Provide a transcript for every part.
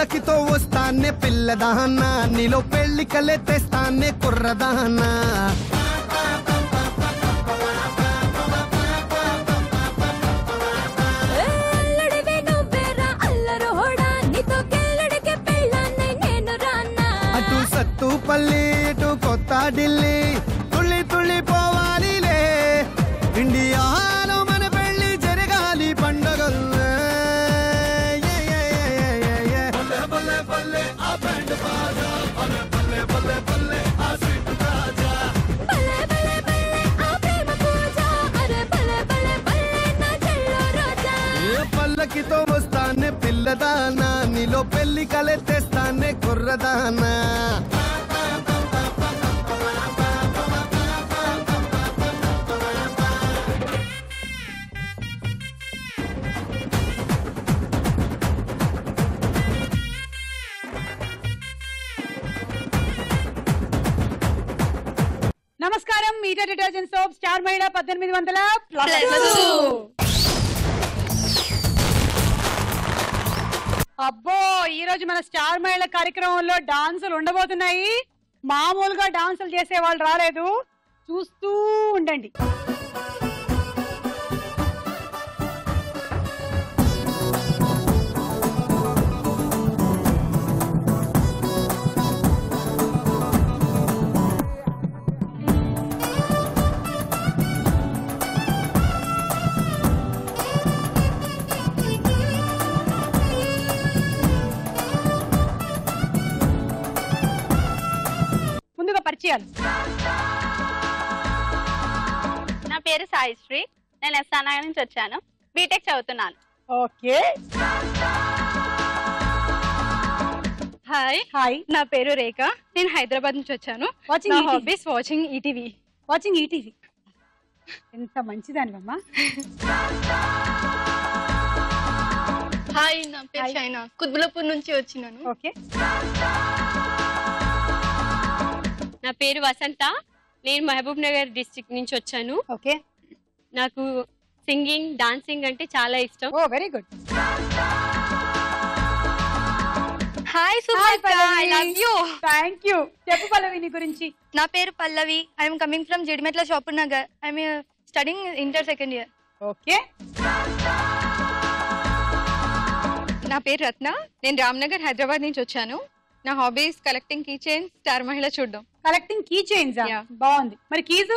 పల్లకితో వస్తానే పిల్లదానా నీలో పెళ్లి కలే తెస్తానే కుర్రదానా అటు సత్తుపల్లి ఇటు కొత్త ఢిల్లీ తుళ్ళి తుళ్ళి పోవాలిలే ఇండియాలో మన పెళ్లి జరగాలి పండగలు పల్లకితో వస్తానే పిల్లదానా నీలో పెళ్లి కలే తెస్తానే కుర్రదానా నమస్కారం మీటా డిటర్జెంట్ సోప్ స్టార్ మహిళ 1800+. అబ్బో ఈ రోజు మన స్టార్ మహిళ కార్యక్రమంలో డాన్సులు ఉండబోతున్నాయి. మామూలుగా డాన్సులు చేసే వాళ్ళు రాలేదు, చూస్తూ ఉండండి. పరిచయాలు. నా పేరు సాయిశ్రీ, నేను ఎస్ఆర్నగర్ నుంచి వచ్చాను, బీటెక్ చదువుతున్నాను. ఓకే. హాయ్ హాయ్ నా పేరు రేఖ, నేను హైదరాబాద్ నుంచి వచ్చాను. నా hobbies watching ETV. Watching ETV ఎంత మంచిదానివమ్మా. హాయ్ నా పేరు షైనా, కుత్బుల్లాపూర్ నుంచి వచ్చినాను. ఓకే. నా పేరు వసంత, నేను మహబూబ్ నగర్ డిస్ట్రిక్ట్ నుంచి వచ్చాను. ఓకే. నాకు సింగింగ్ డాన్సింగ్ అంటే చాలా ఇష్టం. Oh very good. Hi Subhash, I love you. Thank you. చెప్పు పల్లవి నీ గురించి. నా పేరు Pallavi, I am coming from Jeedimetla Shapur Nagar. I am studying inter second year. Okay. నా పేరు రత్న, నేను రామ్నగర్ హైదరాబాద్ నుంచి వచ్చాను. నా hobbies collecting key chains, star Mahila చూడడం. కలెక్టింగ్ కీ చైన్స్ బాగుంది. మరి కీజ్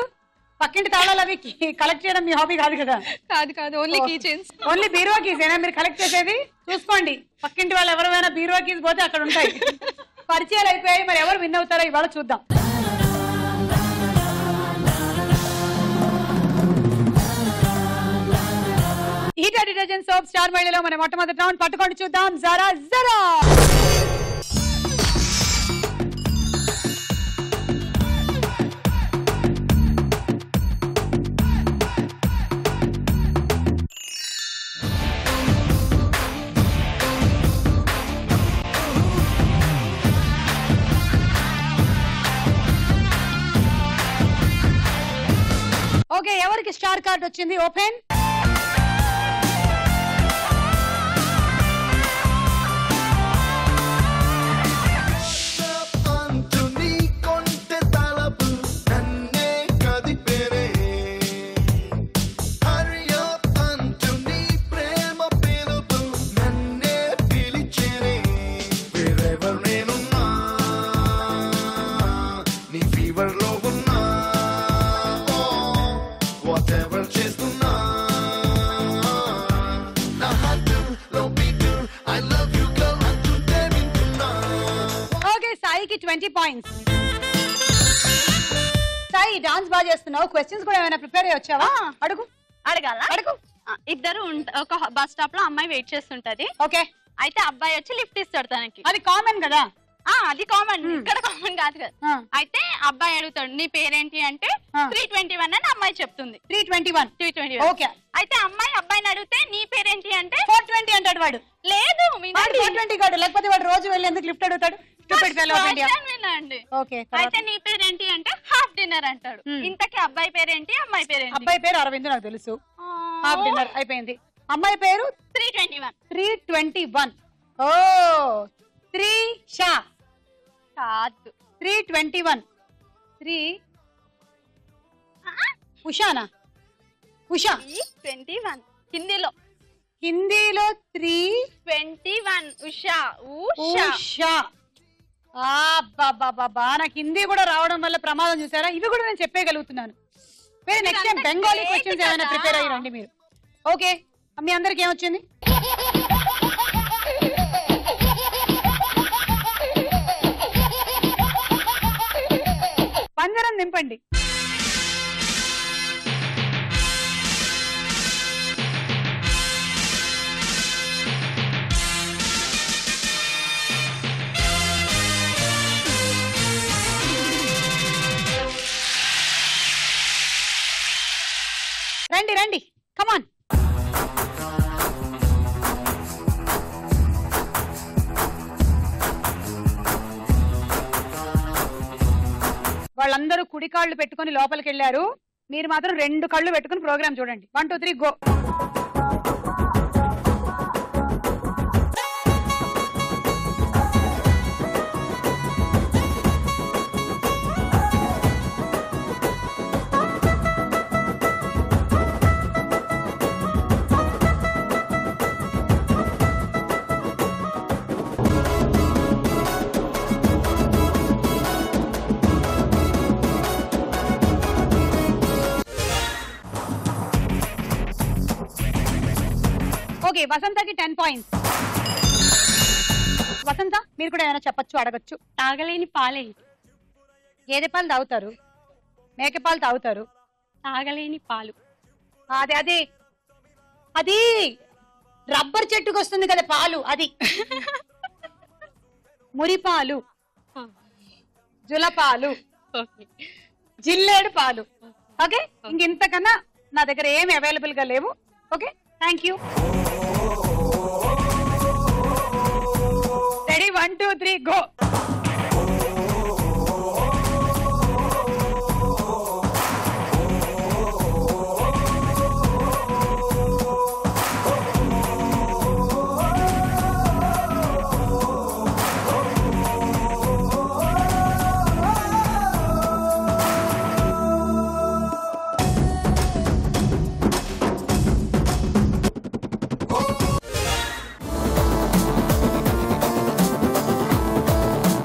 పక్కింటి తాళాలు అవి కలెక్ట్ చేయడం మీ హాబీ కాదు కదా? కాదు, ఓన్లీ కీ చైన్స్. ఓన్లీ బీరువా కీస్ ఏనా మీరు కలెక్ట్ చేసేది? చూసుకోండి, పక్కింటి వాళ్ళు ఎవరైనా బీరువా కీస్ పోతే అక్కడ ఉంటాయి. పరిచయాలు అయిపోయాయి, మరి ఎవరు విన్ అవుతారో ఇవాళ చూద్దాం. ఈటా డిటర్జెంట్ సోప్ స్టార్ మహిళలో మన మొట్టమొదటి రౌండ్ పట్టుకొని చూద్దాం. జరా జరా. ఓకే, ఎవరికి స్టార్ కార్డ్ వచ్చింది? ఓపెన్. ఓకే, సాయికి 20 పాయింట్స్. సాయి డాన్స్ బాగా చేస్తున్నావు, క్వశ్చన్స్ కూడా ఏమైనా ప్రిపేర్ అయ్యి వచ్చావా? అడుగు. అడుగు. ఇద్దరు ఒక బస్ స్టాప్ లో అమ్మాయి వెయిట్ చేస్తుంటది. ఓకే. అయితే అబ్బాయి వచ్చి లిఫ్ట్ ఇస్తాడు తనకి. అది కామన్ కదా? అది కామన్, ఇక్కడ కామన్ కాదు కదా. అయితే అబ్బాయి అడుగుతాడు నీ పేరేంటి అంటే 321 అని అమ్మాయి చెప్తుంది. 321. ఓకే. అయితే అమ్మాయి అబ్బాయిని అడిగితే నీ పేరేంటి అంటే 420 అంటాడు వాడు. లేదు 420 కాదు, లేకపోతే వాడు రోజు వెళ్ళి ఎందుకు లిఫ్ట్ అడుగుతాడు? అయితే నీ పేరేంటి అంటే హాఫ్ డిన్నర్ అంటాడు. ఇంతకీ అబ్బాయి పేరేంటి, అమ్మాయి పేరేంటి? అబ్బాయి పేరు అరవింద్, నాకు తెలుసు. హాఫ్ డిన్నర్ అయిపోయింది. అమ్మాయి పేరు 321. 321. ఓ త్రిషా కాదు. 321. 3 ఉషానా? ఉషా. 21 హిందీలో. హిందీలో 321 ఉషా. ఉషా. బాబా నాకు హిందీ కూడా రావడం వల్ల ప్రమాదం చూసారా? ఇవి కూడా నేను చెప్పేయగలుగుతున్నాను. వేరే నెక్స్ట్ టైం బెంగాలీ క్వశ్చన్స్ ఏమైనా ప్రిపేర్ అయ్యండి మీరు. ఓకే, మీ అందరికి ఏమొచ్చింది? పంజరం నింపండి. రండి రండి, కమాన్. వాళ్ళందరూ కుడి కాళ్ళు పెట్టుకుని లోపలికి వెళ్ళారు. మీరు మాత్రం 2 కళ్ళు పెట్టుకుని ప్రోగ్రామ్ చూడండి. 1 2 3 గో. ఓకే, వసంతకి 10 పాయింట్స్. వసంత, మీరు కూడా ఏమైనా చెప్పచ్చు, అడగచ్చు. తాగలేని పాలేంటి? గేదె పాలు తాగుతారు, మేక పాలు తాగుతారు. తాగలేని పాలు. అది అది అది రబ్బర్ చెట్టుకు వస్తుంది కదా పాలు, అది. మురిపాలు, జులపాలు, జిల్లేడు పాలు. ఓకే, ఇంతకన్నా నా దగ్గర ఏమి అవైలబుల్ గా లేవు. Okay, thank you. Ready, 1 2 3 go.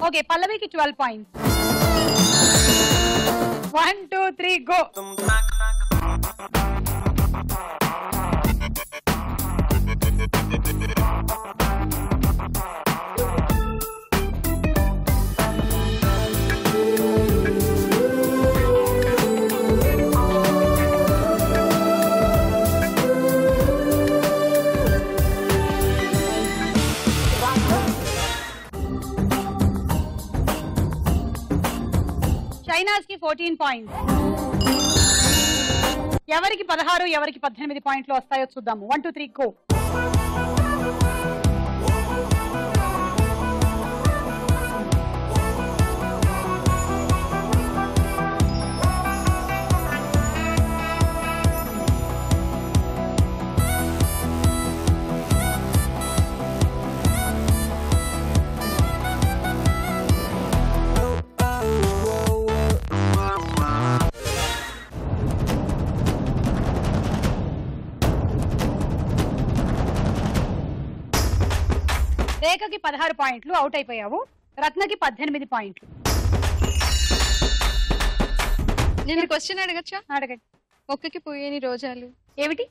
Okay, పల్లవికి 12 పాయింట్స్. 1 2 3 గో. చైనాస్ కి 14 పాయింట్స్. ఎవరికి 16 ఎవరికి 18 పాయింట్లు వస్తాయో చూద్దాము. 1 2 3 గో. రేఖకి 16 పాయింట్లు, అవుట్ అయిపోయావు. రత్నకి 18 పాయింట్లు. నేను క్వశ్చన్ అడగచ్చా? అడగండి. మొక్కకి పూయని రోజాలు ఏమిటి?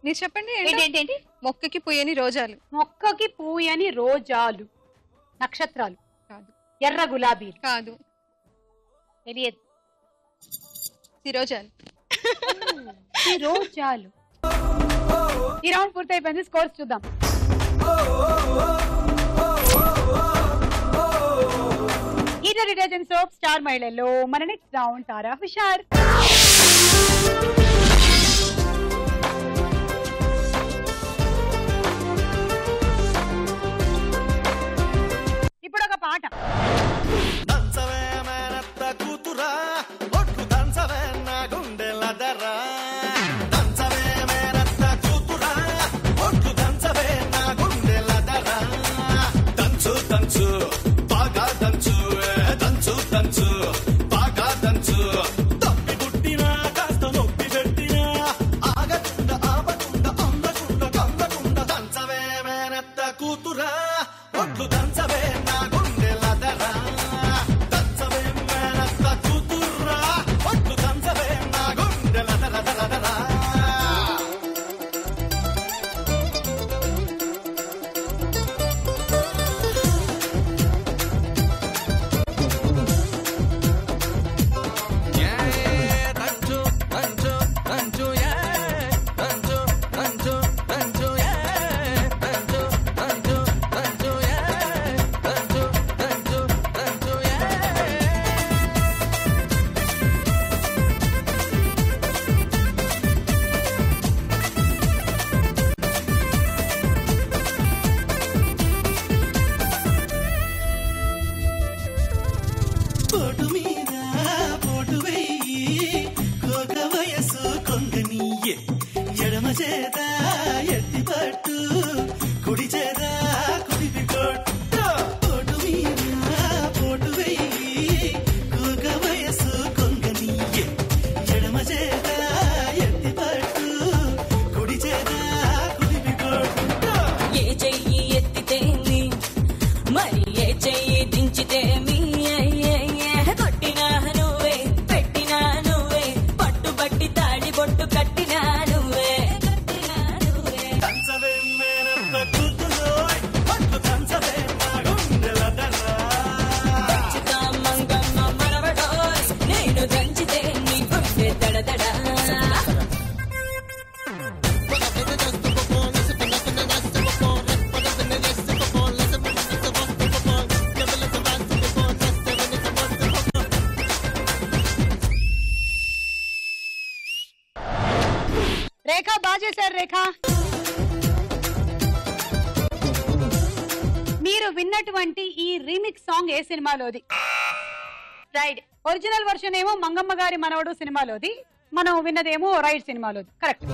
మీరు చెప్పండి. ఏంటి? మొక్కకి పూయని రోజాలు. మొక్కకి పూయని రోజాలు. నక్షత్రాలు కాదు. ఎర్ర గులాబీలు కాదు. తెలియదు. సిరోజాలు. రోజాలు. ఈ రౌండ్ పూర్తయిపోయింది. స్కోర్స్ చూద్దాం. ఈట డిటర్జెంట్ సోప్ స్టార్ మహిళల్లో మన నెక్స్ట్ రౌండ్ తారా హుషార్. ఇప్పుడు ఒక పాట. దంచు రేఖ బాగా చేశారు. రేఖ, మీరు విన్నటువంటి ఈ రీమిక్స్ సాంగ్ ఏ సినిమాలోది? రైట్. ఒరిజినల్ వర్షన్ ఏమో మంగమ్మ గారి మనవడు సినిమాలోది, మనం విన్నదేమో రైట్ సినిమాలోది. కరెక్ట్.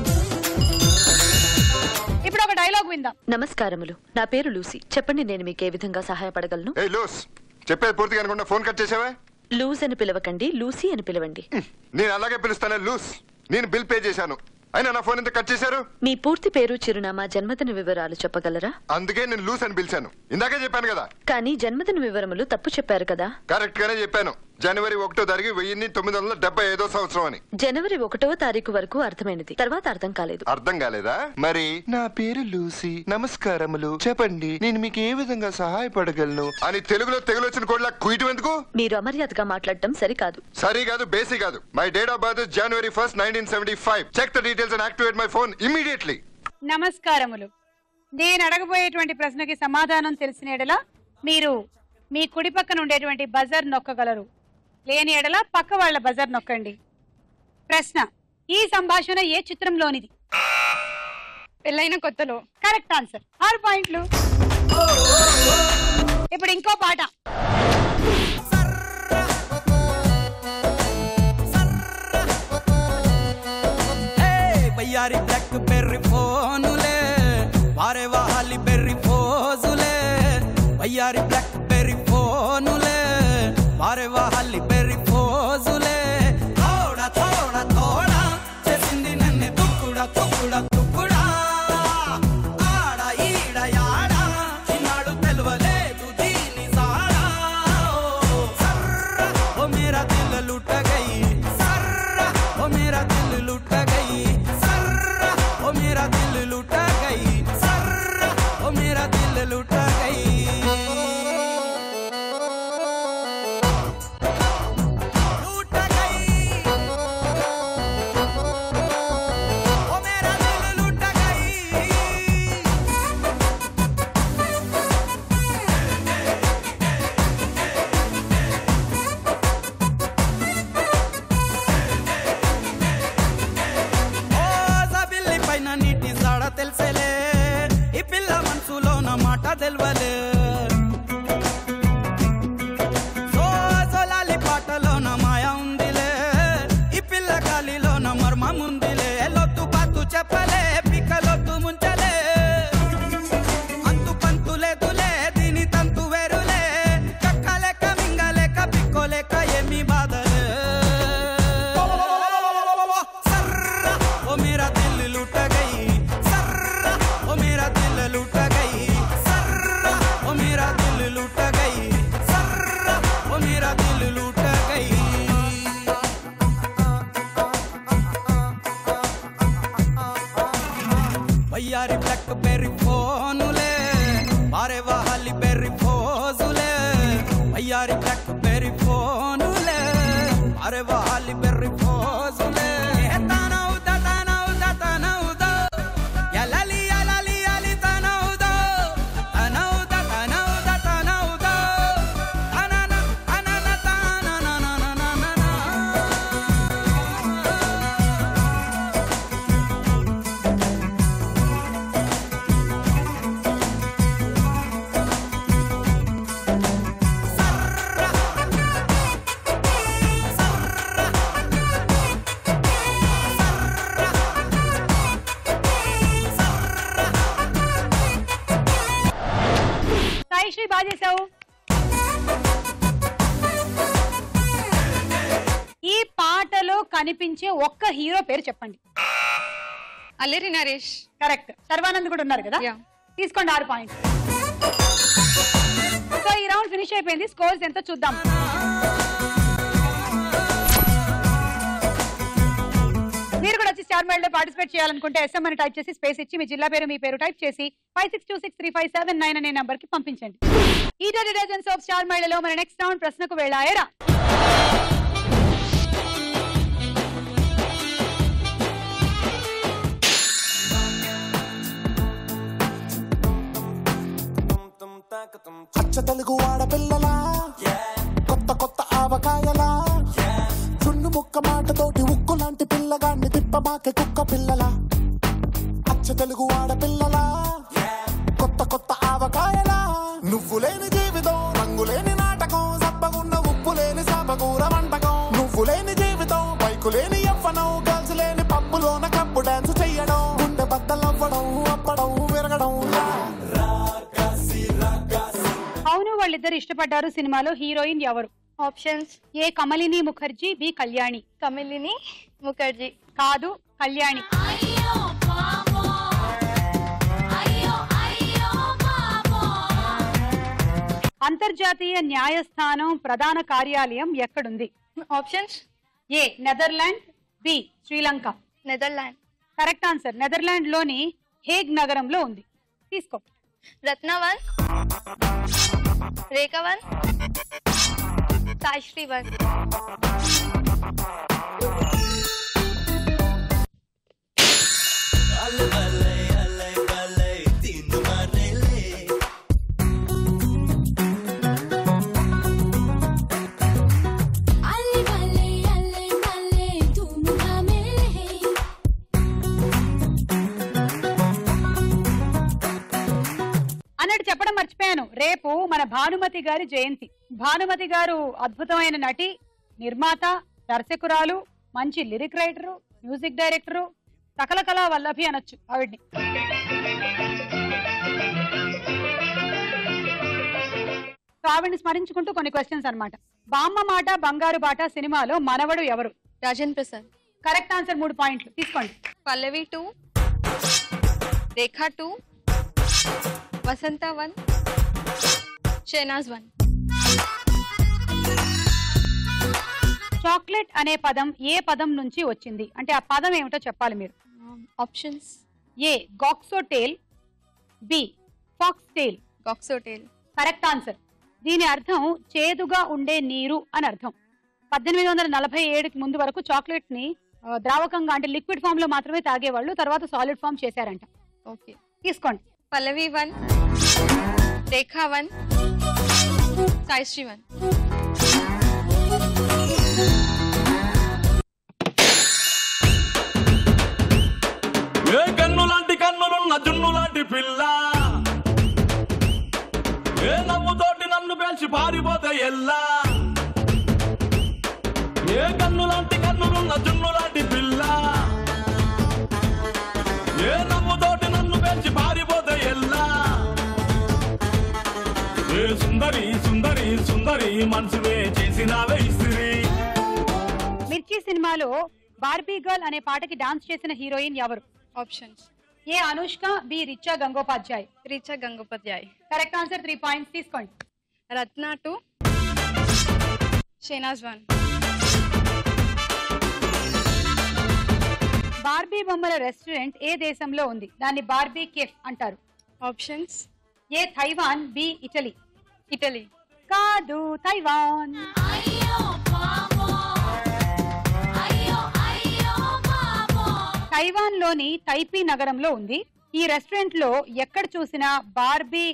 ఇప్పుడు ఒక డైలాగ్ విందాం. నమస్కారములు, నా పేరు లూసీ. చెప్పండి, నేను మీకు ఏ విధంగా సహాయపడగలను? చెప్పేది పూర్తిగా అనుకుంటా ఫోన్ కట్ చేసావా? లూజ్ అని పిలవకండి, లూసీ అని పిలవండి. నేను అలాగే పిలుస్తాను లూస్. నేను బిల్ పే చేశాను, అయినా నా ఫోన్ ఎంత కట్ చేశారు? మీ పూర్తి పేరు, చిరునామా, జన్మదిన వివరాలు చెప్పగలరా? అందుకే నేను లూస్ అని పిలిచాను. ఇందాకే చెప్పాను కదా. కానీ జన్మదిన వివరములు తప్పు చెప్పారు కదా? కరెక్ట్ గానే చెప్పాను. జనవరి 1వ తారీఖు 1975 సంవత్సరం అని. జనవరి 1వ తారీఖు వరకు అర్థమైనది, తర్వాత అర్థం కాలేదు. అర్థం కాలేదా? మరి నా పేరు లూసీ, నమస్కారములు, చెప్పండి నేను మీకు ఏ విధంగా సహాయపడగలను అని తెలుగులో తెగులొచ్చిన కోడ్లా కుయటం ఎందుకు? మీరు అమర్యాదగా మాట్లాడటం సరికాదు. సరి కాదు, బేసి కాదు. My date of birth January 1st, 1975. Check the details and activate my phone immediately. నమస్కారములు. నేను అడగబోయేటువంటి ప్రశ్నకి సమాధానం తెలిసిన ఎడల మీరు మీ కుడి పక్కన ఉండేటువంటి బజర్ నొక్కగలరు, లేని ఎడల పక్క వాళ్ళ బజర్ నొక్కండి. ప్రశ్న: ఈ సంభాషణ ఏ చిత్రంలోనిది? పెళ్ళైన కొత్తలో. Correct answer. 6 పాయింట్లు. ఇప్పుడు ఇంకో పాట. వయ్యారి బ్లాక్ బెర్రీ ఫోనులే, వారే వాహాలి బెర్రీ ఫోజులే. వయ్యారి బ్లాక్ బెర్రీ ఫోనులే, వారే వాహాలి బెర్రీ ఫోజులే. థోడా థోడా థోడా చేసింది నన్ను తుక్కుడా తుక్కుడా తుక్కుడా. ఆడ ఈడ యాడ చిన్నాడు తెలవలేదు దీని సాడా. సర్ర ఓ మేరా దిల్ లుట గయి, సర్ర ఓ మేరా దిల్ లుట గయి, సర్ర ఓ మేరా దిల్ లుట గయి, సర్ర ఓ మేరా దిల్ లుట గయి. తెలుసలే ఈ పిల్ల మనసులో నా మాట తెల్వలే. సోలాలి పాటలో నా మాయ ఉందిలే, ఈ పిల్ల గాలిలో నా మర్మం ఉందిలే. లొత్తు పాతు చెప్పలే, పిక్కలొత్తు ముంచలే. అంతు పంతు లేదులే, దీని తంతు వేరులే. కక్కలేక మింగలేక పిక్కోలేక ఏమి బాధలే. సర్ర ఓ మేరా దిల్ లుట గయి, ओ मेरा दिल लूट गई, सर्रा ओ मेरा दिल लूट गई, सर्रा ओ मेरा दिल लूट गई. वయ్యారి బ్లాక్ బెర్రీ ఫోనులే, వారే వాహాలి బెర్రీ ఫోజులే. వయ్యారి బ్లాక్ బెర్రీ ఫోనులే, వారే వాహాలి బెర్రీ ఫోజులే. సాయిశ్రీ బాగా చేసావు. ఈ పాటలో కనిపించే ఒక్క హీరో పేరు చెప్పండి. అల్లరి నరేష్. కరెక్ట్. సర్వానంద్ కూడా ఉన్నారు కదా, తీసుకోండి 6 పాయింట్స్. సో ఈ రౌండ్ ఫినిష్ అయిపోయింది. స్కోర్స్ ఎంత చూద్దాం. మీరు కూడా వచ్చి స్టార్ మైల్ లో పార్టిసిపేట్ చేయాలనుకుంటే SM అని టైప్ చేసి స్పేస్ ఇచ్చి మీ జిల్లా పేరు, మీ పేరు టైప్ చేసి 56263579 అనే నంబర్ కి పంపించండి. ఈ డిటర్జెంట్స్ ఆఫ్ స్టార్ మైల్ లో మన నెక్స్ట్ రౌండ్ ప్రశ్నకు వెళ్ళాయరా. అచ్చ తెలుగు ఆడపిల్లలా, కొత్త కొత్త ఆవకాయలా, చున్ను ముక్క మాటతోటి ఉక్కు లాంటి పిల్లగాన్ని తిప్పమాకే కుక్క పిల్లలా. తెలుగు ఆడపిల్లలా కొత్త కొత్త ఆవకాయలా నువ్వు లేని జీవితం రంగు లేని నాటకం సబ్బగున్న ఉప్పు లేని సాపకూర వంటకం నువ్వు లేని జీవితం బైకు లేని యవ్వనం గర్ల్స్ లేని పప్పులోన కప్పు డాన్స్ చెయ్యడం గుండె బద్దలవ్వడం అప్పడం విరగడం అవును వాళ్ళిద్దరు ఇష్టపడ్డారు సినిమాలో హీరోయిన్ ఎవరు? Options: A Kamalini Mukherjee, B Kalyani. Kamalini Mukherjee. కాదు, కళ్యాణి. అంతర్జాతీయ న్యాయస్థానం ప్రధాన కార్యాలయం ఎక్కడుంది? Options: A Netherland, B Sri Lanka. Netherland. Correct answer. Netherland లోని హేగ్ నగరంలో ఉంది. తీసుకో. రత్న 1, రేఖ 1, సాయిశ్రీ 1. అన్నట్టు చెప్పడం మర్చిపోయాను, రేపు మన భానుమతి గారి జయంతి. భానుమతి గారు అద్భుతమైన నటి, నిర్మాత, దర్శకురాలు, మంచి లిరిక్ రైటరు, మ్యూజిక్ డైరెక్టరు, సకల కళా వల్లభి అనొచ్చు ఆవిడ్ని. సో ఆవిడ్ని స్మరించుకుంటూ కొన్ని క్వశ్చన్స్ అన్నమాట. బామ్మ మాట బంగారు బాట సినిమాలో మనవడు ఎవరు? రాజేంద్ర ప్రసాద్. Correct answer. 3 పాయింట్లు తీసుకోండి. పల్లవి 2, రేఖ 2, వసంత 1, షెనాజ్ 1. చాక్లెట్ అనే పదం ఏ పదం నుంచి వచ్చింది? అంటే ఆ పదం ఏమిటో చెప్పాలి మీరు. ఆప్షన్స్: ఏ గాక్సోటేల్, బి ఫాక్స్టేల్. గాక్సోటేల్. Correct answer. దీని అర్థం చేదుగా ఉండే నీరు అని అర్థం. 1847కి ముందు వరకు చాక్లెట్ ని ద్రావకంగా అంటే లిక్విడ్ ఫామ్ లో మాత్రమే తాగేవాళ్ళు, తర్వాత సాలిడ్ ఫామ్ చేశారంట. ఓకే, తీసుకోండి. పల్లవి 1, రేఖ 1, సాయిశ్రీ 1. ఏ కన్ను లాంటి కన్నులున్న జున్ను లాంటి పిల్ల, ఏ నవ్వుతోటి నన్ను పేల్చి పారిపోతే ఎల్లా. ఏ కన్ను లాంటి కన్నులున్న జున్ను లాంటి పిల్ల, ఏ నవ్వుతోటి నన్ను పేల్చి పారిపోతే ఎల్లా. ఏ సుందరి సుందరి సుందరి మనసువే చేసినావే ఇస్త్రీ. మిర్చి సినిమాలో బార్బీ గర్ల్ అనే పాటకి డాన్స్ చేసిన హీరోయిన్ ఎవరు? Options: A Anushka, B Richa Gangopadhyay. Richa Gangopadhyay. Correct answer. 3 points తీసుకోండి. రత్న 2, షెనాజ్ 1. బార్బీ బొమ్మల రెస్టారెంట్ ఏ దేశంలో ఉంది? దాన్ని బార్బీ కేఫ్ అంటారు. Options: A Taiwan, B Italy. Italy. కాదు, తైవాన్. తైవాన్ లోని తైపీ నగరంలో ఉంది. ఈ రెస్టారెంట్ లో ఎక్కడ చూసినా బార్బీ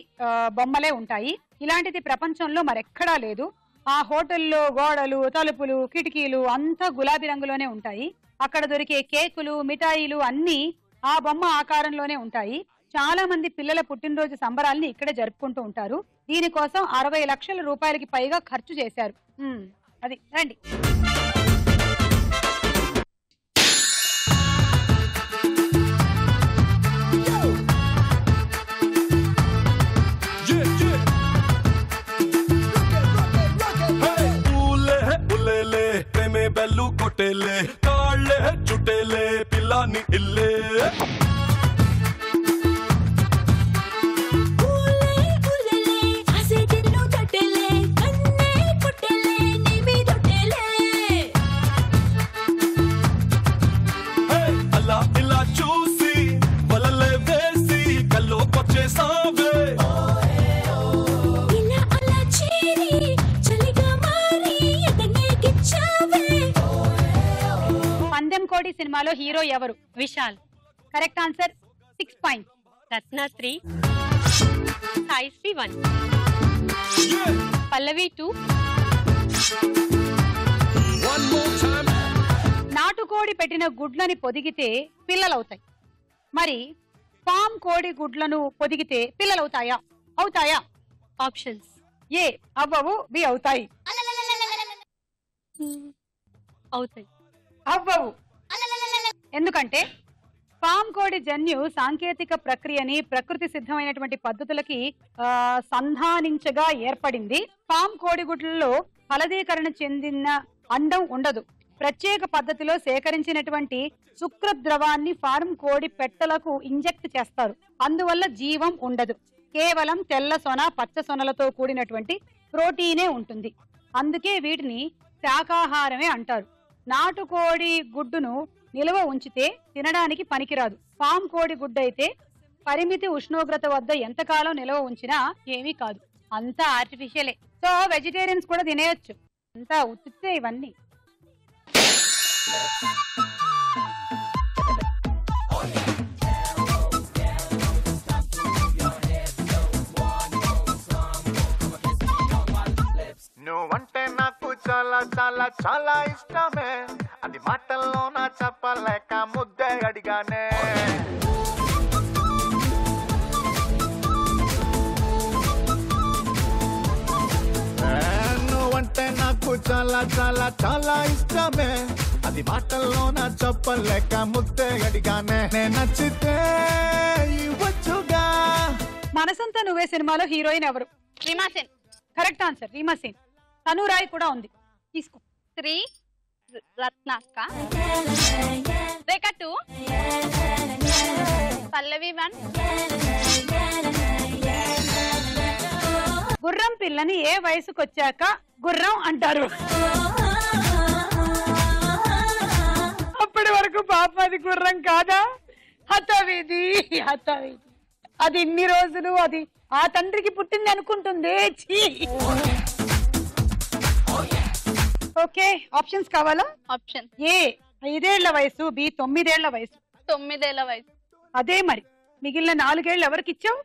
బొమ్మలే ఉంటాయి. ఇలాంటిది ప్రపంచంలో మరెక్కడా లేదు. ఆ హోటల్లో గోడలు, తలుపులు, కిటికీలు అంతా గులాబీ రంగులోనే ఉంటాయి. అక్కడ దొరికే కేకులు, మిఠాయిలు అన్నీ ఆ బొమ్మ ఆకారంలోనే ఉంటాయి. చాలా మంది పిల్లల పుట్టినరోజు సంబరాల్ని ఇక్కడే జరుపుకుంటూ ఉంటారు. దీనికోసం 60 లక్షల రూపాయలకి పైగా ఖర్చు చేశారు. అది రండి. బెల్లు కొట్టేలే కాళ్ళే చుట్టేలే పిల్లాని ఇల్లే. అలా ఇలా చూసి వలలే వేసి కల్లోకొచ్చేసావే. పందెం కోడి సినిమాలో హీరో ఎవరు? Vishal. Correct answer. 6 points. Ratna 3, Saisri 1, Pallavi 2. నాటుకోడి పెట్టిన గుడ్లని పొదిగితే పిల్లలవుతాయి. మరి ఫామ్ కోడి గుడ్లను పొదిగితే పిల్లలు అవుతాయా? అవుతాయా? ఆప్షన్స్. ఏ అవ్వవు, బి అవుతాయి. అవుతాయి. అవ్వవు. ఎందుకంటే ఫామ్ కోడి జన్యు సాంకేతిక ప్రక్రియని ప్రకృతి సిద్ధమైనటువంటి పద్ధతులకి సంధానించగా ఏర్పడింది. ఫామ్ కోడిగుడ్లలో ఫలదీకరణ చెందిన అండం ఉండదు. ప్రత్యేక పద్ధతిలో సేకరించినటువంటి శుక్రద్రవాన్ని ఫార్మ్ కోడి పెట్టలకు ఇంజెక్ట్ చేస్తారు. అందువల్ల జీవం ఉండదు. కేవలం తెల్ల సొన, పచ్చ సొనలతో కూడినటువంటి ప్రోటీనే ఉంటుంది. అందుకే వీటిని శాకాహారమే అంటారు. నాటుకోడి గుడ్డును నిల్వ ఉంచితే తినడానికి పనికిరాదు. ఫామ్ కోడి గుడ్డు అయితే పరిమితి ఉష్ణోగ్రత వద్ద ఎంతకాలం నిల్వ ఉంచినా ఏమీ కాదు. అంతా ఆర్టిఫిషియలే. సో వెజిటేరియన్స్ కూడా తినేయొచ్చు. అంతా ఉత్తితే ఇవన్నీ. నువ్వంటే నాకు చాలా చాలా చాలా ఇష్టమే, అది మాటల్లో నా చెప్పలేక ముద్దే అడిగానే. నువ్వంటే నాకు చాలా చాలా చాలా ఇష్టమే, అది మాటల్లో నా చెప్పలేక ముద్దే అడిగానే. నేను నచ్చితే ఇవ్వచ్చుగా. మనసంతా నువ్వే సినిమాలో హీరోయిన్ ఎవరు? రీమా సేన్. Correct answer, Reema Sen. తనురాయ్ కూడా ఉంది, తీసుకో. 3 రత్నాక, రేఖ 2, పల్లవి 1. గుర్రం పిల్లని ఏ వయసుకు వచ్చాక గుర్రం అంటారు? అప్పటి వరకు పాప అది గుర్రం కాదా? హతవిధి, హతవిధి. అది ఇన్ని రోజులు అది ఆ తండ్రికి పుట్టింది అనుకుంటుంది. ఓకే, ఆప్షన్స్ కావాలా? ఆప్షన్. ఏ 5 ఏళ్ల వయసు, బి 9 ఏళ్ల వయసు. 9 ఏళ్ల వయసు. అదే మరి, మిగిలిన 4 ఏళ్ళు ఎవరికి ఇచ్చావు?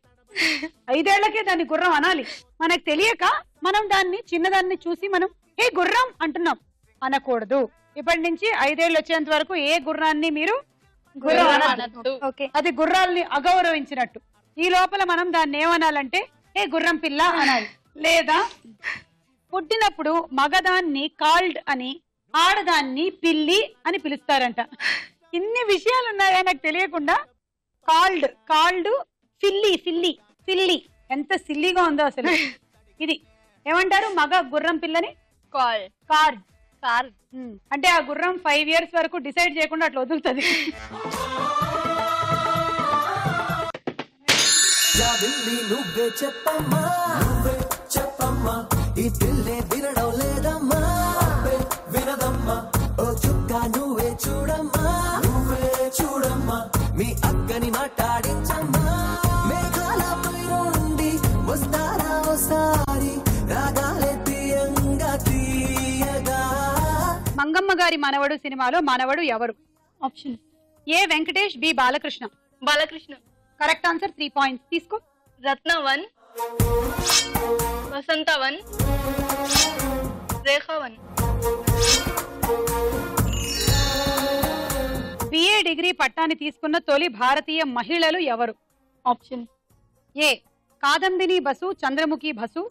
5 ఏళ్లకే దాన్ని గుర్రం అనాలి. మనకు తెలియక మనం దాన్ని చిన్నదాన్ని చూసి మనం ఏ గుర్రం అంటున్నాం. అనకూడదు. ఇప్పటి నుంచి 5 ఏళ్ళు వచ్చేంత వరకు ఏ గుర్రాన్ని మీరు గుర్రం అనద్దు. ఓకే, అది గుర్రాల్ని అగౌరవించినట్టు. ఈ లోపల మనం దాన్ని ఏమనాలంటే ఏ గుర్రం పిల్ల అనాలి. లేదా పుట్టినప్పుడు మగదాన్ని కాల్డ్ అని, ఆడదాన్ని పిల్లి అని పిలుస్తారంట. ఇన్ని విషయాలు ఉన్నాయా నాకు తెలియకుండా? Called, called, filly, filly, filly. ఎంత సిల్లీగా ఉందో అసలు. ఇది ఏమంటారు మగ గుర్రం పిల్లని? Call, card. కార్. అంటే ఆ గుర్రం 5 years వరకు డిసైడ్ చేయకుండా అట్లా వదులుతుంది. నువ్వే చెప్పమ్మా, నువ్వే చెప్పమ్మా, ఈ పిల్లే వినడం లేదమ్మా, వినదమ్మా. ఓ చుక్క నువ్వే చూడమ్మా, నువ్వే చూడమ్మా, మీ అక్కని మాట్లాడించమ్మా. మేఘాలపై నుండి వస్తారా ఒకసారి, రాగాలే తీయంగా తీయగా. మంగమ్మ గారి మనవడు సినిమాలో మనవడు ఎవరు? Option. A Venkatesh, B Balakrishna. Balakrishna. Correct answer, 3 points తీసుకో. రత్న 1, వసంత 1, రేఖ 1. బిఏ డిగ్రీ పట్టాన్ని తీసుకున్న తొలి భారతీయ మహిళలు ఎవరు? Option. A Kadambini Basu, Chandramukhi Basu.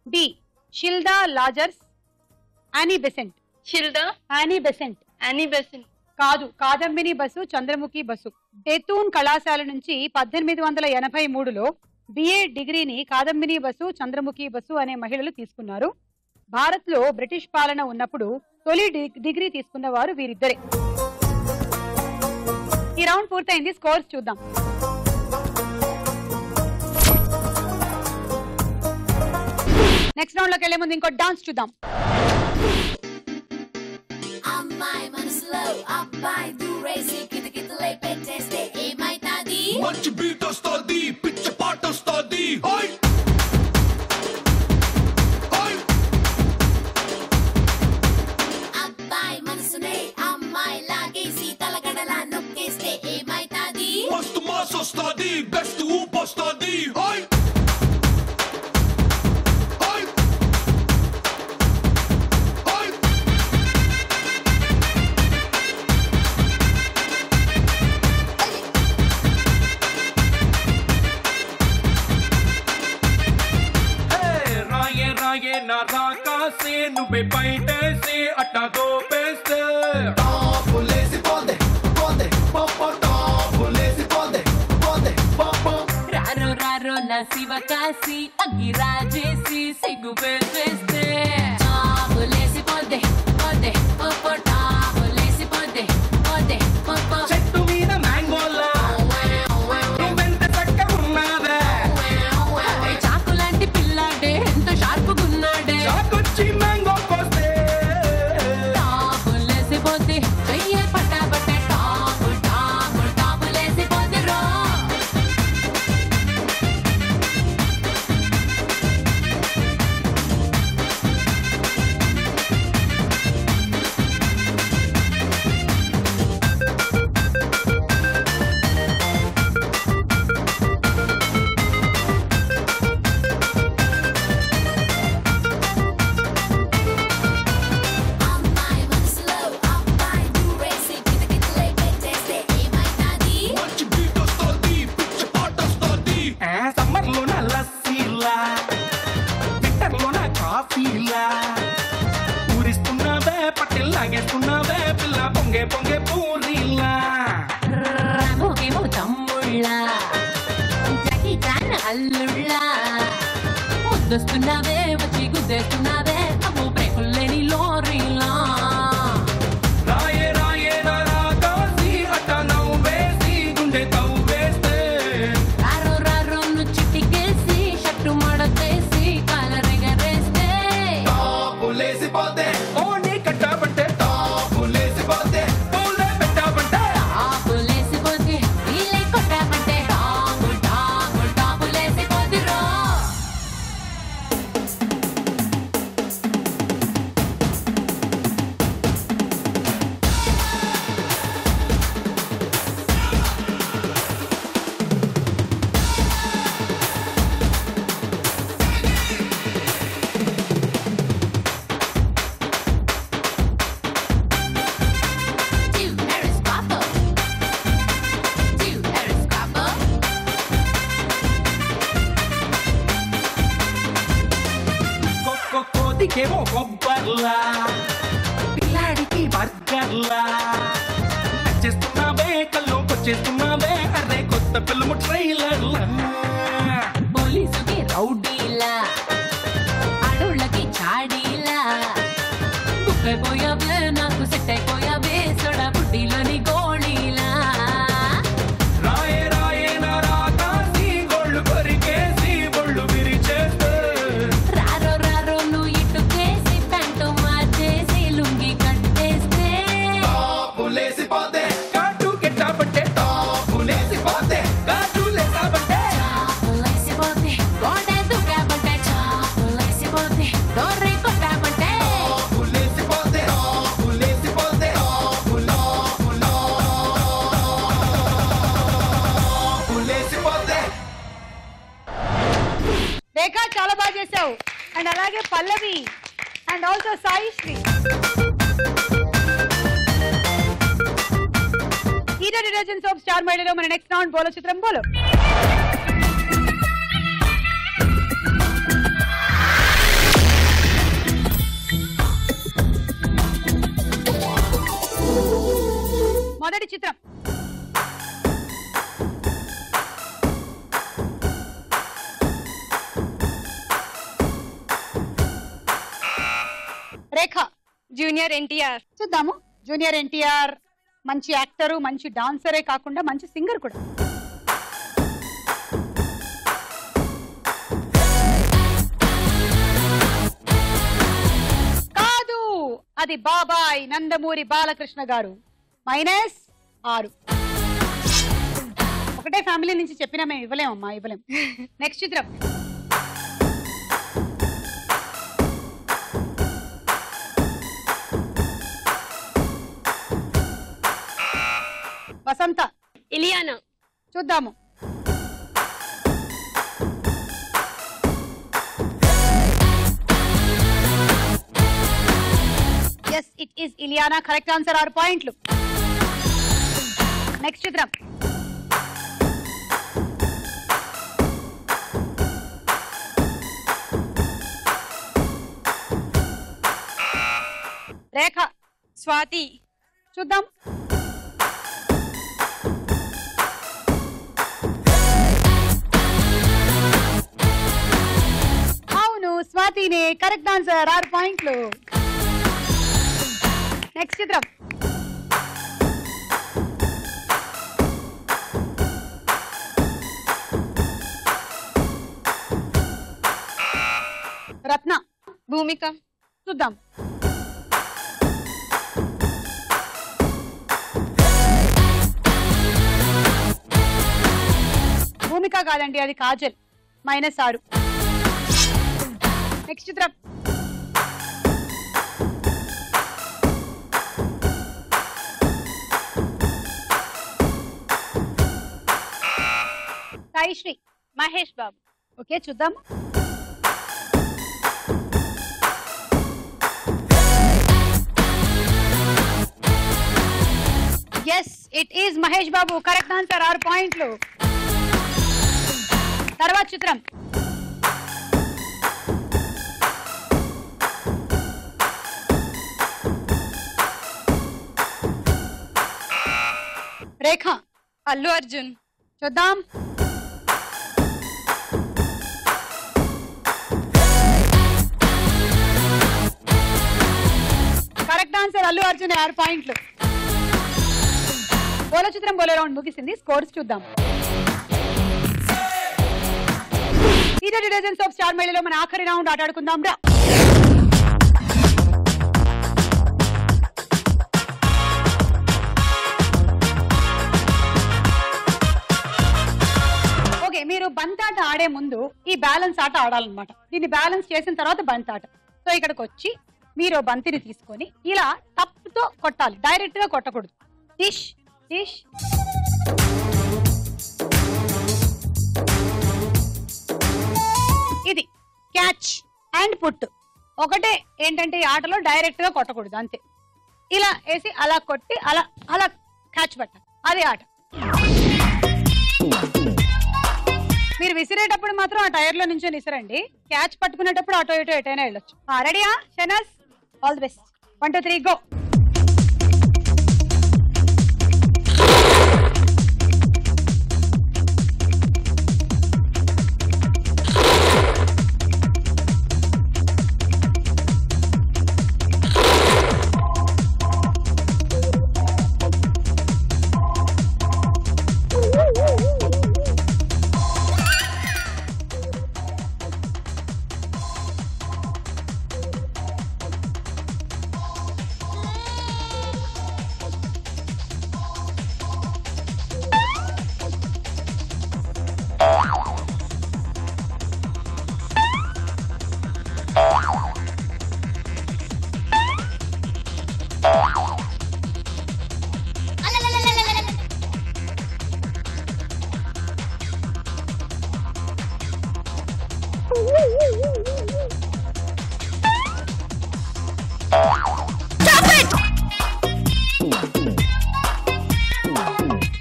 B Hilda Lazarus, Annie Besant. Hilda, Annie Besant. Annie Besant కాదు, కాదంబిని బసు, చంద్రముఖి బసు. బెతూన్ కళాశాల నుంచి 1883లో బిఏ డిగ్రీని కాదంబిని బసు, చంద్రముఖి బసు అనే మహిళలు తీసుకున్నారు. భారత్ లో బ్రిటిష్ పాలన ఉన్నప్పుడు తొలి డిగ్రీ తీసుకున్న వారు వీరిద్దరే. ఈ రౌండ్ పూర్తయింది. స్కోర్స్ చూద్దాం. నెక్స్ట్ రౌండ్ లోకి వెళ్లే ముందు ఇంకో డాన్స్ చూద్దాం. అమ్మాయి మనసులో అబ్బాయి దూరేసి కితకితలై పెట్టేస్తే ఏమైతాది? మంచి బీట్ వస్తుంది, పిచ్చ పాట వస్తుంది. అబ్బాయి మనసునే అమ్మాయి లాగేసి తలగడలా నొక్కేస్తే ఏమైతాది? మస్తు మాస్ వస్తుంది, బెస్ట్ ఊపు వస్తుంది. టాపులేసిపోతే పోతే పప్ప టాపులేసిపోతే పోతే పప్ప రారో రారో నా శివ కాసి అగ్గి రాజేసి సిగ్గు పెట్టేస్తే టాపులేసిపోతే పోతే పప్ప టాపులేసిపోతే పోతే పప్ప చెట్టు మీద మ్యాంగోలా నువ్వెంత చక్కగా ఉన్నావే చాకు లాంటి పిల్లాడే ఎంత షార్పుగున్నాడే చాకొచ్చి మ్యాంగో కోస్తే టాపులేసిపోతే చెయ్యే పట్టాబట్టే టాపులేసిపోతే రో అమ్మాయి మనసులో అబ్బాయి దూరేసి కితకితలై పెట్టేస్తే ఏమైతాది మంచి బీట్ వస్తుంది పిచ్చి పాట వస్తుంది సమ్మర్ లోన లస్సీలా వింటర్ లోన కాఫీలా ఊరిస్తున్నావే పట్టెల్ లాగేస్తున్నావే పిల్ల పొంగే పొంగే పూరీలా రామోకేమో తమ్ముళ్ళ జాకీ చాన్ అల్లుళ్ళ ముద్దొస్తున్నావే వచ్చి గుద్దేస్తున్నావే అమ్మో బ్రేకుల్లేని లోరీలా రాయే రాయే నా కాసి అట్ట నవ్వేసి గుండె తవ్వేస్తే రారో రారో చిట్టికేసి షట్టు మడతేసి కాలరెగరేస్తే టాపులేసిపోతే ఓని కట్టాబంటే టాపులేసిపోతే పూలే పెట్టాబంటే టాపులేసిపోతే వీలే కొట్టామంటే టాపులేసిపోతే రో కోతికేమో కొబ్బర్లా పిల్లాడికి బర్గర్లా నచ్చేస్తున్నావే కల్లోకొచ్చేస్తున్నావే అరే కొత్త ఫిల్మ్ ట్రైలర్లా పోలీసుకి రౌడీలా ఆడోళ్ళకి చాడీలా బుక్కైపోయావే నాకు సెట్ అయిపోయావే సొడా బుడ్డిలోని గోళీలా రాయే రాయే నా రాకాసి గోళ్ళు కొరికేసి ఒళ్ళు విరిచేస్తే రారో రారో నువ్వు ఇటుకేసి ప్యాంటు మార్చేసి లుంగి కట్టేస్తే టాపులేసిపోతే కాటు కెట్టాబంటే టాపులేసిపోతే కాటులేసాబంటే చాపులేసిపోతే గోడ దుకాబంటే చాపులేసిపోతే డోర్రే కొట్టాబంటే టాపులేసిపోతే టాపులేసిపోతే టాపులేసిపోతే రేఖ చాలా బాగా చేసావు అండ్ అలాగే Pallavi and also Saisri. Hero detergent soap star మైడలో మన నెక్స్ట్ రౌండ్ బోలో చిత్రం బోలో. మొదటి చిత్రం రేఖ. జూనియర్ ఎన్టీఆర్. చూద్దాము. జూనియర్ ఎన్టీఆర్ మంచి యాక్టరు, మంచి డాన్సరే కాకుండా మంచి సింగర్ కూడా. కాదు, అది బాబాయ్ నందమూరి బాలకృష్ణ గారు. -6. ఒకటే ఫ్యామిలీ నుంచి చెప్పినా మేము ఇవ్వలేమమ్మా, ఇవ్వలేం. నెక్స్ట్ చిత్రం వసంత. ఇలియానా. చూద్దాము. Yes, it is Ileana. Correct answer, 6 పాయింట్లు. నెక్స్ట్ చిత్రం రేఖ. స్వాతి. చూద్దాం. అవును, స్వాతినే. కరెక్ట్ ఆన్సర్, 6 పాయింట్లు. నెక్స్ట్ చిత్రం. రత్న. భూమిక. చూద్దాం. భూమిక కాదండి, అది కాజల్. -6. నెక్స్ట్ చిత్రం. సాయిశ్రీ. మహేష్ బాబు. ఓకే, చూద్దాం. Yes, it is Mahesh Babu. Correct answer, 6 పాయింట్లు. తర్వాత చిత్రం. రేఖ. అల్లు అర్జున్. చూద్దాం. Correct answer, Allu Arjun. 6 పాయింట్లు. బోలో చిత్రం బోలో రౌండ్ ముగిసింది. స్కోర్స్ చూద్దాం. ఈరోజు డిటర్జెంట్స్ ఆఫ్ స్టార్ మేళలో మన ఆఖరి రౌండ్ ఆటాడుకుందాం రా. ఓకే, మీరు బంతాట ఆడే ముందు ఈ బ్యాలెన్స్ ఆట ఆడాలన్నమాట. దీన్ని బ్యాలెన్స్ చేసిన తర్వాత బంతాట. సో ఇక్కడికి వచ్చి మీరు బంతిని తీసుకొని ఇలా తప్పుతో కొట్టాలి, డైరెక్ట్ గా కొట్టకూడదు. Dish dish. ఇది క్యాచ్ అండ్ పుట్. ఒకటే ఏంటంటే ఈ ఆటలో డైరెక్ట్ గా కొట్టకూడదు, అంతే. ఇలా వేసి అలా కొట్టి అలా అలా క్యాచ్ పట్టాలి, అదే ఆట. మీరు విసిరేటప్పుడు మాత్రం ఆ టైర్ లో నుంచి విసిరండి. క్యాచ్ పట్టుకునేటప్పుడు అటో ఇటో ఎటైనా వెళ్ళొచ్చు. రెడీయా Shehnaz? All the best. 1 2 3 go.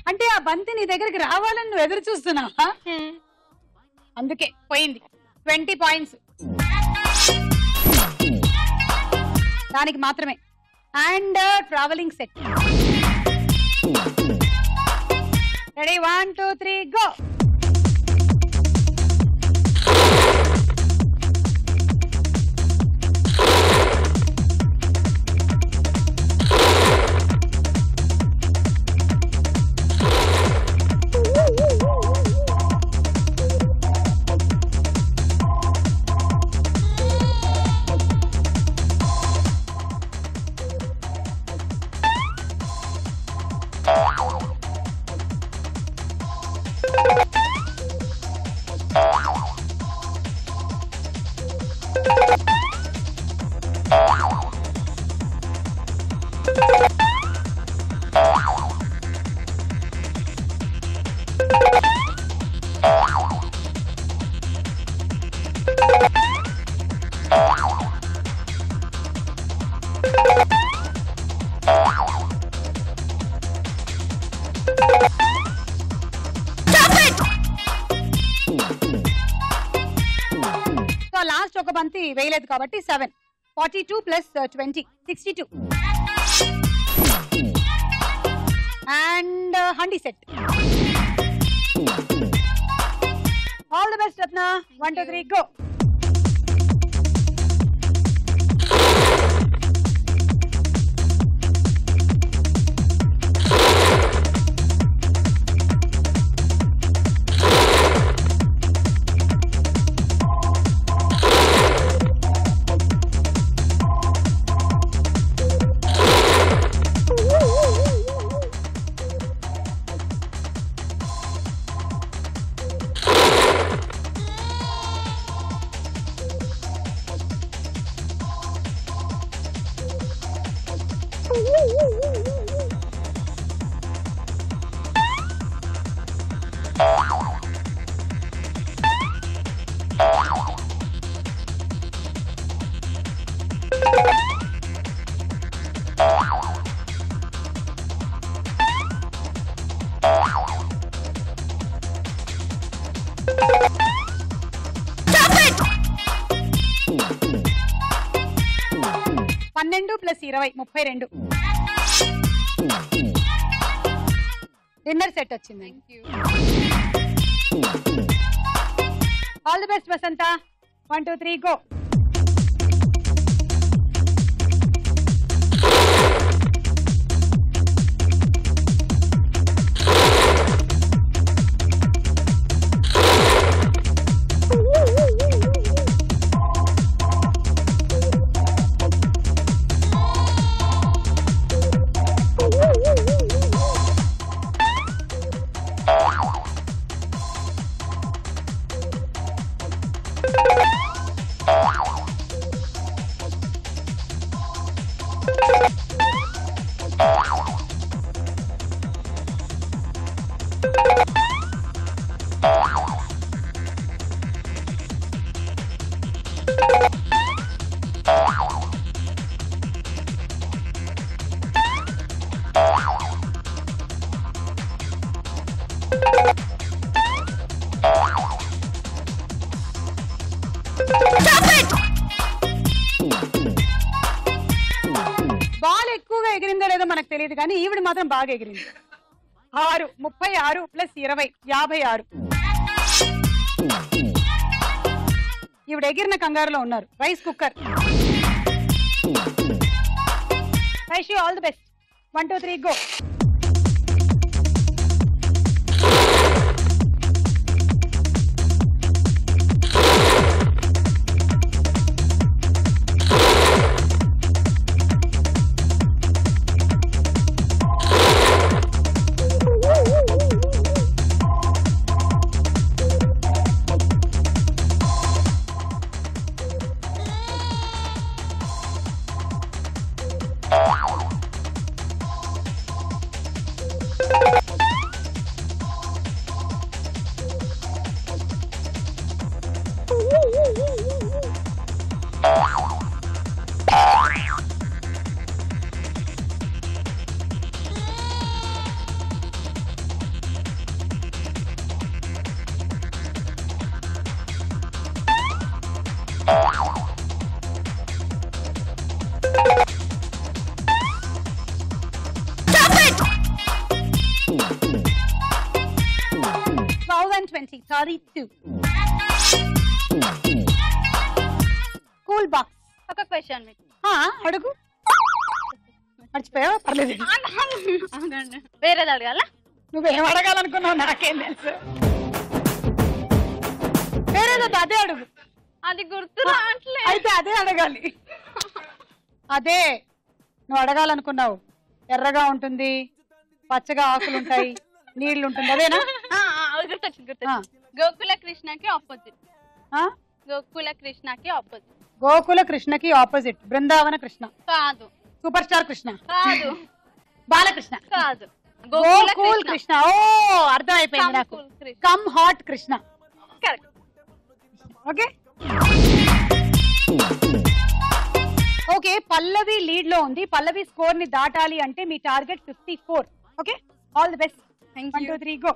అంటే ఆ బంతి నీ దగ్గరికి రావాలని నువ్వు ఎదురు చూస్తున్నావా? అందుకే పోయింది. 20 పాయింట్స్ దానికి మాత్రమే. And travelling set. Ready? 1 2 3 go. Last ఒక బంతి వేయలేదు కాబట్టి 7. 42 + 20 62. Handy set. All the best Ratna. 1 2 3 go. $12 + 20 32. Dinner set వచ్చింది. All the best Vasantha. 1 2 3 go. Ball ఎక్కువగా ఎగిరిందో లేదో మనకు తెలియదు కానీ ఈవిడ మాత్రం బాగా ఎగిరింది. 6 36 + 20 56. ఈవిడ ఎగిరిన కంగారులో ఉన్నారు. Rice cooker. Aishu all the best. 1 2 3 go. Cool box. ఒక క్వశ్చన్ అడుగు. మర్చిపోయావా? పర్లేదు. వేరేది అడగాల? నువ్వేం అడగాలనుకున్నావు నాకేం తెలుసు. వేరేదో అదే అడుగు. అది గుర్తు రావట్లేదు. అయితే అదే అడగాలి. అదే నువ్వు అడగాలనుకున్నావు. ఎర్రగా ఉంటుంది, పచ్చగా ఆకులు ఉంటాయి, నీళ్లు ఉంటుంది. అదేనా? గోకుల కృష్ణకి ఆపోజిట్. గోకుల కృష్ణకి ఆపోజిట్. గోకుల కృష్ణకి ఆపోజిట్ బృందావన కృష్ణ కాదు. సూపర్ స్టార్ కృష్ణ కాదు. బాలకృష్ణ కాదు. గోకుల్ కృష్ణ. ఓ అర్థం అయిపోయింది నాకు. కమ్ హాట్ Krishna. Correct. Okay okay. Pallavi lead లో ఉంది. పల్లవి స్కోర్ ని దాటాలి అంటే మీ target 54. Okay all the best. 1 2 3 go.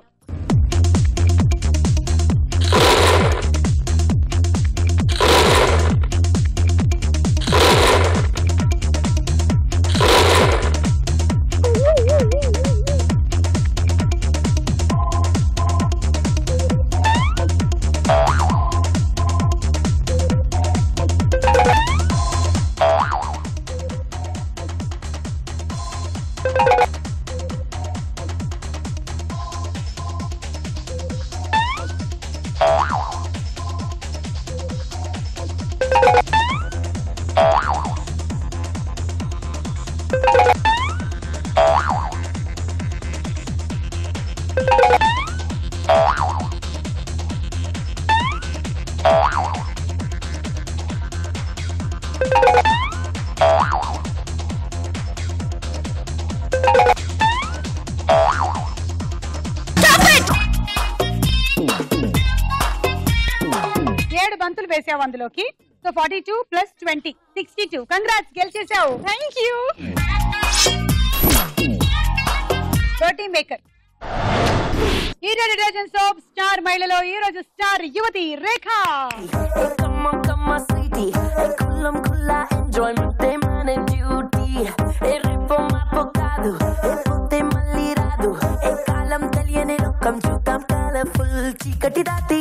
తంతులు వేసావు అందులోకి. సో 42 + 20 62. కంగ్రాట్స్, గెలిచేసావు. Thank you. Roti maker. Hero detergent soap star మహిళలో ఈ రోజు స్టార్ యువతి రేఖ. చీకటి దాటి